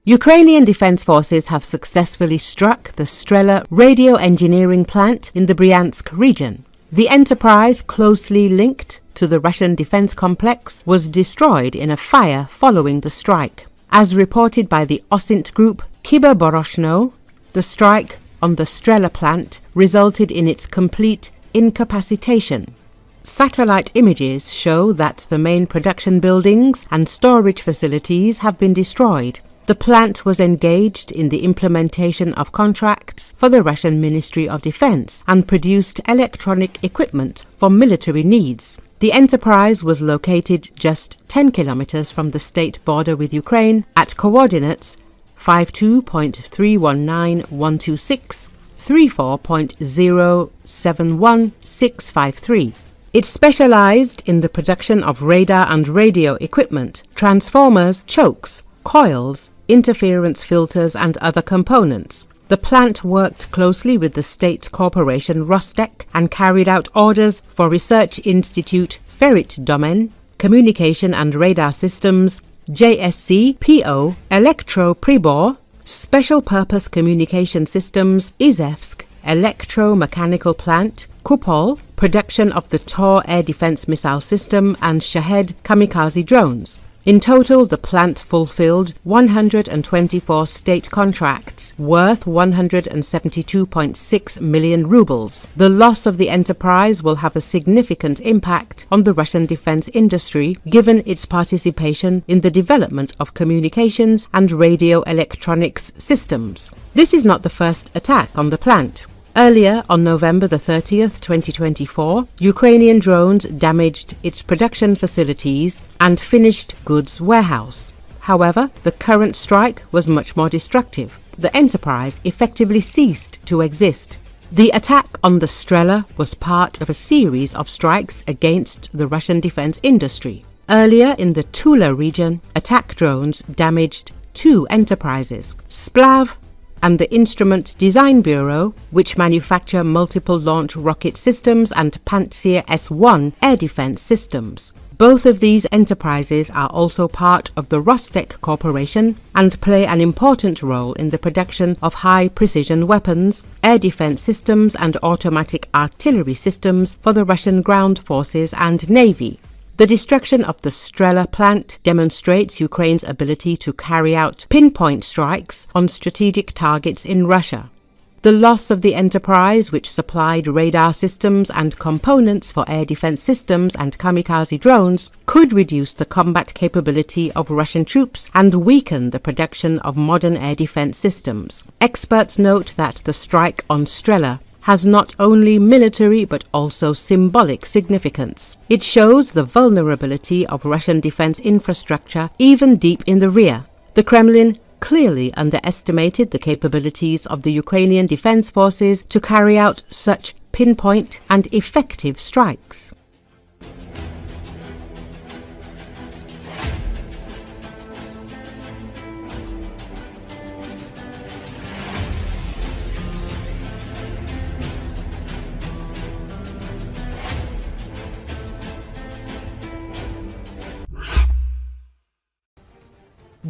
Ukrainian defense forces have successfully struck the Strela radio engineering plant in the Bryansk region. The enterprise, closely linked to the Russian defense complex, was destroyed in a fire following the strike. As reported by the OSINT group Kyiv, the strike on the Strela plant resulted in its complete incapacitation. Satellite images show that the main production buildings and storage facilities have been destroyed. The plant was engaged in the implementation of contracts for the Russian Ministry of Defense and produced electronic equipment for military needs. The enterprise was located just 10 kilometers from the state border with Ukraine at coordinates 52.319126, 34.071653. It specialized in the production of radar and radio equipment, transformers, chokes, coils, interference filters and other components. The plant worked closely with the state corporation Rostec and carried out orders for Research Institute Ferrit-Domen, Communication and Radar Systems, JSC PO, Elektropribor, Special Purpose Communication Systems, Izhevsk Electromechanical Plant, Kupol, production of the Tor air defense missile system and Shahed kamikaze drones. In total, the plant fulfilled 124 state contracts worth 172.6 million rubles. The loss of the enterprise will have a significant impact on the Russian defense industry, given its participation in the development of communications and radio electronics systems. This is not the first attack on the plant. Earlier, on November the 30th, 2024, Ukrainian drones damaged its production facilities and finished goods warehouse. However, the current strike was much more destructive. The enterprise effectively ceased to exist. The attack on the Strela was part of a series of strikes against the Russian defense industry. Earlier in the Tula region, attack drones damaged two enterprises, Splav and the Instrument Design Bureau, which manufacture multiple launch rocket systems and Pantsir S-1 air defense systems. Both of these enterprises are also part of the Rostec Corporation and play an important role in the production of high-precision weapons, air defense systems and automatic artillery systems for the Russian ground forces and navy. The destruction of the Strela plant demonstrates Ukraine's ability to carry out pinpoint strikes on strategic targets in Russia. The loss of the enterprise, which supplied radar systems and components for air defense systems and kamikaze drones, could reduce the combat capability of Russian troops and weaken the production of modern air defense systems. Experts note that the strike on Strela has not only military but also symbolic significance. It shows the vulnerability of Russian defense infrastructure even deep in the rear. The Kremlin clearly underestimated the capabilities of the Ukrainian defense forces to carry out such pinpoint and effective strikes.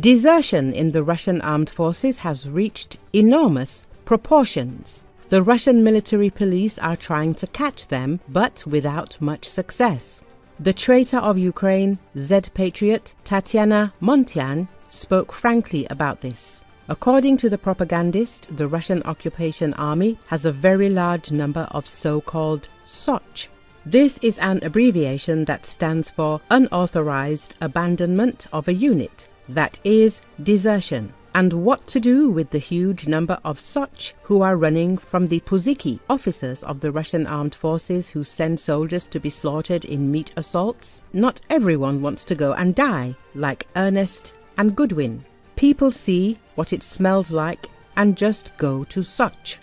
Desertion in the Russian armed forces has reached enormous proportions. The Russian military police are trying to catch them, but without much success. The traitor of Ukraine, Z-patriot Tatyana Montian, spoke frankly about this. According to the propagandist, the Russian occupation army has a very large number of so-called Soch. This is an abbreviation that stands for unauthorized abandonment of a unit. That is desertion. And what to do with the huge number of Soch who are running from the Puziki, officers of the Russian armed forces who send soldiers to be slaughtered in meat assaults? Not everyone wants to go and die, like Ernest and Goodwin. People see what it smells like and just go to Soch.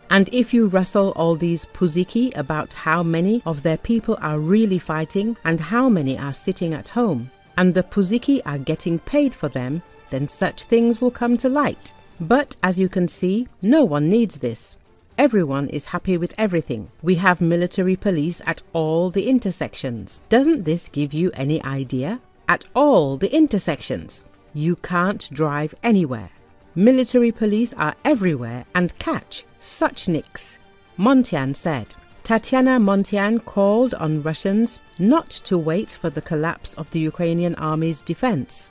And if you rustle all these Puziki about how many of their people are really fighting and how many are sitting at home, and the Puziki are getting paid for them, then such things will come to light. But as you can see, no one needs this. Everyone is happy with everything. We have military police at all the intersections. Doesn't this give you any idea? At all the intersections. You can't drive anywhere. Military police are everywhere and catch suchniks, Montian said. Tatiana Montian called on Russians not to wait for the collapse of the Ukrainian army's defense.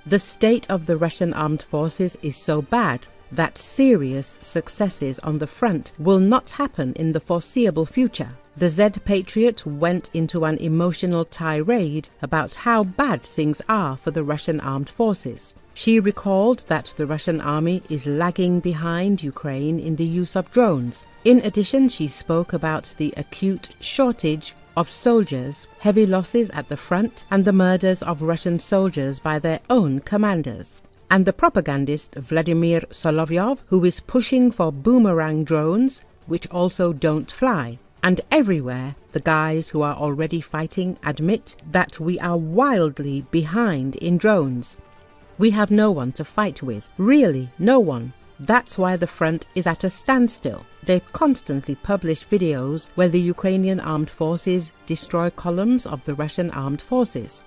The state of the Russian armed forces is so bad that serious successes on the front will not happen in the foreseeable future. The Z Patriot went into an emotional tirade about how bad things are for the Russian armed forces. She recalled that the Russian army is lagging behind Ukraine in the use of drones. In addition, she spoke about the acute shortage of soldiers, heavy losses at the front, and the murders of Russian soldiers by their own commanders. And the propagandist Vladimir Solovyov, who is pushing for boomerang drones, which also don't fly. And everywhere, the guys who are already fighting admit that we are wildly behind in drones. We have no one to fight with. Really, no one. That's why the front is at a standstill. They constantly publish videos where the Ukrainian armed forces destroy columns of the Russian armed forces.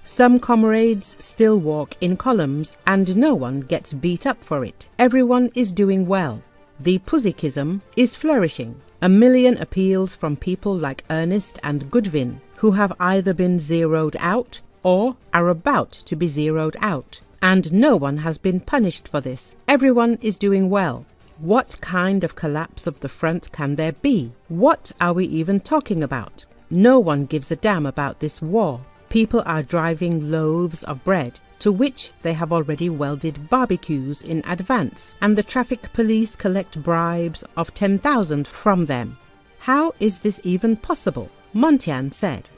Some comrades still walk in columns and no one gets beat up for it. Everyone is doing well. The Pusikism is flourishing. 1 million appeals from people like Ernest and Goodwin, who have either been zeroed out or are about to be zeroed out. And no one has been punished for this. Everyone is doing well. What kind of collapse of the front can there be? What are we even talking about? No one gives a damn about this war. People are driving loaves of bread, to which they have already welded barbecues in advance, and the traffic police collect bribes of 10,000 from them. How is this even possible? Montian said.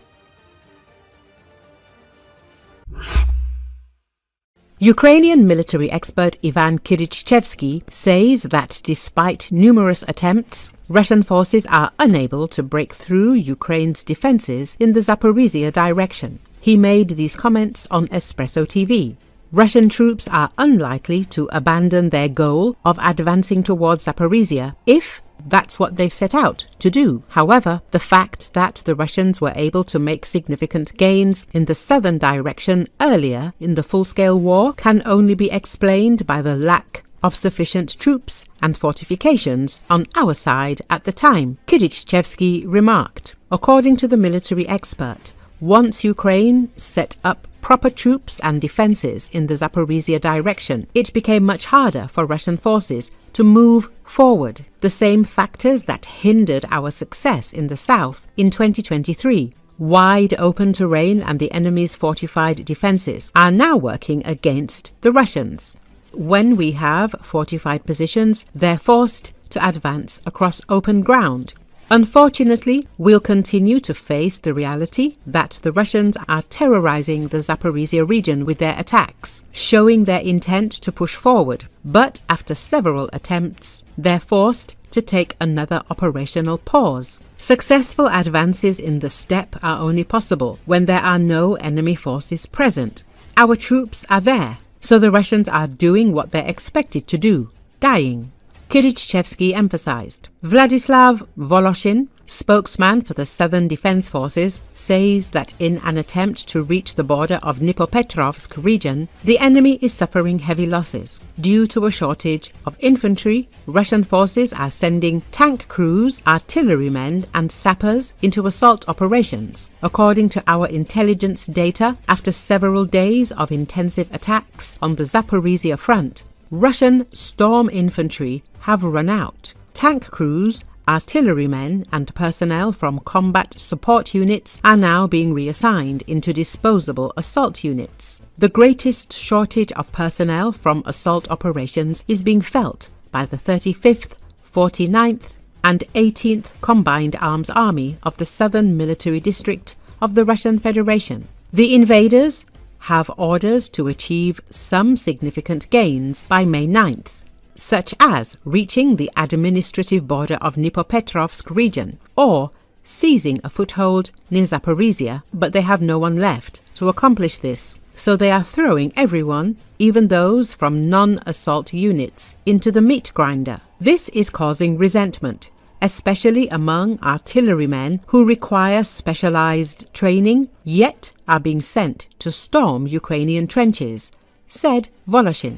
Ukrainian military expert Ivan Kirichevsky says that despite numerous attempts, Russian forces are unable to break through Ukraine's defenses in the Zaporizhzhia direction. He made these comments on Espresso TV. Russian troops are unlikely to abandon their goal of advancing towards Zaporizhzhia if that's what they've set out to do. However, the fact that the Russians were able to make significant gains in the southern direction earlier in the full-scale war can only be explained by the lack of sufficient troops and fortifications on our side at the time, Kirichevsky remarked. According to the military expert, once Ukraine set up proper troops and defenses in the Zaporizhzhia direction, it became much harder for Russian forces to move forward. The same factors that hindered our success in the south in 2023, wide open terrain and the enemy's fortified defenses, are now working against the Russians. When we have fortified positions, they're forced to advance across open ground. Unfortunately, we'll continue to face the reality that the Russians are terrorizing the Zaporizhzhia region with their attacks, showing their intent to push forward. But after several attempts, they're forced to take another operational pause. Successful advances in the steppe are only possible when there are no enemy forces present. Our troops are there, so the Russians are doing what they're expected to do, dying. Kirichevsky emphasized. Vladislav Voloshin, spokesman for the Southern Defense Forces, says that in an attempt to reach the border of Dnipropetrovsk region, the enemy is suffering heavy losses. Due to a shortage of infantry, Russian forces are sending tank crews, artillerymen and sappers into assault operations. According to our intelligence data, after several days of intensive attacks on the Zaporizhzhia front, Russian storm infantry have run out. Tank crews, artillerymen and personnel from combat support units are now being reassigned into disposable assault units. The greatest shortage of personnel from assault operations is being felt by the 35th, 49th and 18th Combined Arms Army of the Southern Military District of the Russian Federation. The invaders have orders to achieve some significant gains by May 9th, such as reaching the administrative border of Dnipropetrovsk region or seizing a foothold near Zaporizhzhia, but they have no one left to accomplish this. So they are throwing everyone, even those from non-assault units, into the meat grinder. This is causing resentment, especially among artillerymen who require specialized training, yet are being sent to storm Ukrainian trenches, said Voloshin.